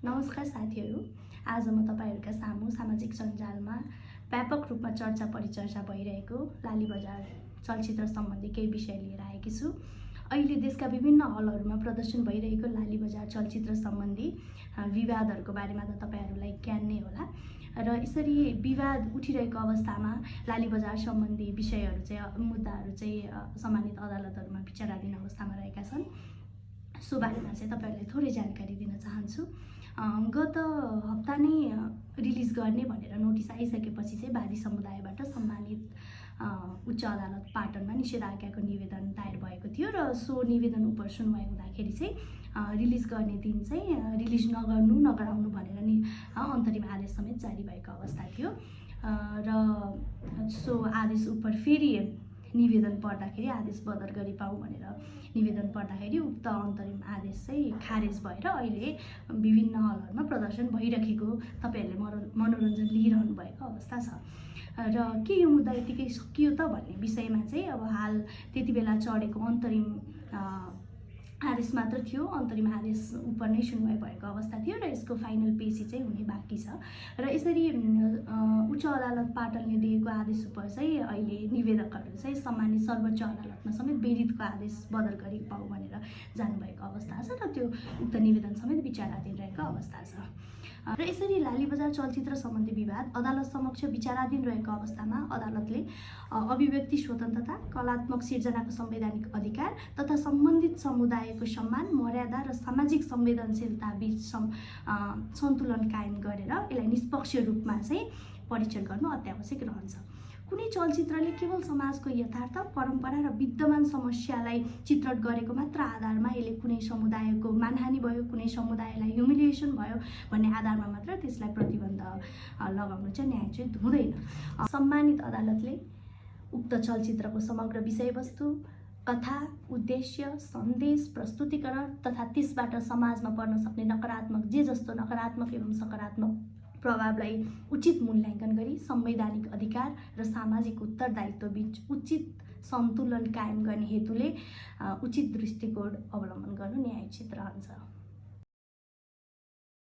नमस्कार साथीहरू। आज म तपाईहरुका सामु सामाजिक सञ्जालमा व्यापक रूपमा चर्चा परिचर्चा भइरहेको लाली बजार चलचित्र सम्बन्धी केही विषय लिएर आएकी छु। अहिले देशका विभिन्न हलहरूमा प्रदर्शन भइरहेको लाली बजार चलचित्र सम्बन्धी विवादहरूको बारेमा त तपाईहरुलाई ज्ञान नै होला र यसरी विवाद उठिरहेको अवस्थामा लाली बजार सम्बन्धी विषयहरू चाहिँ मुद्दाहरू चाहिँ सम्मानित अदालतहरूमा विचाराधीन अवस्थामा रहेका छन्। सो बारेमा चाहिँ तपाईहरुलाई थोरै जानकारी दिन चाहन्छु। गत हप्ता नै रिलिज गर्ने भनेर नोटिस आइसकेपछि चाहिँ वादी समुदायबाट सम्मानित उच्च अदालत पाटनमा निषेधाज्ञाको निवेदन दायर भएको थियो र सो निवेदन उप सुनवाई हुँदाखेरि चाहिँ रिलिज गर्ने दिन चाहिँ रिलिज नगराउनु भनेर नि अन्तरिम आदेश समेत जारी भएको अवस्था थियो र सो आदेश उप फेरि निवेदन पर्दाखेरि आदेश बदर गरी पाऊ भनेर निवेदन पर्दाखेरि उक्त अन्तरिम आदेश चाहिँ खारेज भएर अहिले विभिन्न हलहरूमा प्रदर्शन भइरहेको तपाईहरुले मनोरञ्जन लिइरहनु भएको अवस्था छ र के यो मुद्दा यतिकै सकियो त भन्ने विषयमा चाहिँ अब हाल त्यतिबेला चढेको अन्तरिम आदेश मात्र थियो। अन्तरिम आदेश उप नै सुनवाई भएको अवस्था थियो र यसको फाइनल पेशी चाहिँ हुने बाँकी छ र यसरी उच्च अदालत पाटनले दिएको आदेश उप चाहिँ अहिले निवेदकहरू चाहिँ सम्मानित सर्वोच्च अदालतमा समेत विदितको आदेश बदर गरी पाऊ भनेर जानुभएको अवस्था छ र त्यो उक्त निवेदन समेत विचाराधीन रहेको अवस्था छ र यसरी लाली बजार चलचित्र सम्बन्धी विवाद अदालत समक्ष विचाराधीन रहेको अवस्थामा अदालतले अभिव्यक्ति स्वतन्त्रता, कलात्मक सिर्जनाको संवैधानिक अधिकार तथा सम्बन्धित समुदायको सम्मान, मर्यादा र सामाजिक संवेदनशीलता बीच सन्तुलन कायम गरेर यसलाई निष्पक्ष रूपमा चाहिँ परीक्षण गर्नु अत्यावश्यक रहन्छ। कुनै चलचित्रले केवल समाजको यथार्थ, परम्परा र विद्यमान समस्यालाई चित्रण गरेको मात्र आधारमा यसले कुनै समुदायको मानहानि भयो, कुनै समुदायलाई ह्युमिलिएसन भयो भन्ने आधारमा मात्र त्यसलाई प्रतिबन्ध लगाउनु चाहिँ न्यायोचित हुँदैन। सम्मानित अदालतले उक्त चलचित्रको समग्र विषयवस्तु, कथा, उद्देश्य, सन्देश, प्रस्तुतिकरण तथा त्यसबाट समाजमा पर्न सक्ने नकारात्मक जस्तो नकारात्मक एवं सकारात्मक प्रभावलाई उचित मूल्याङ्कन गरी संवैधानिक अधिकार र सामाजिक उत्तरदायित्व बीच उचित सन्तुलन कायम गर्ने हेतुले उचित दृष्टिकोण अवलम्बन गर्नु न्यायोचित रहन्छ।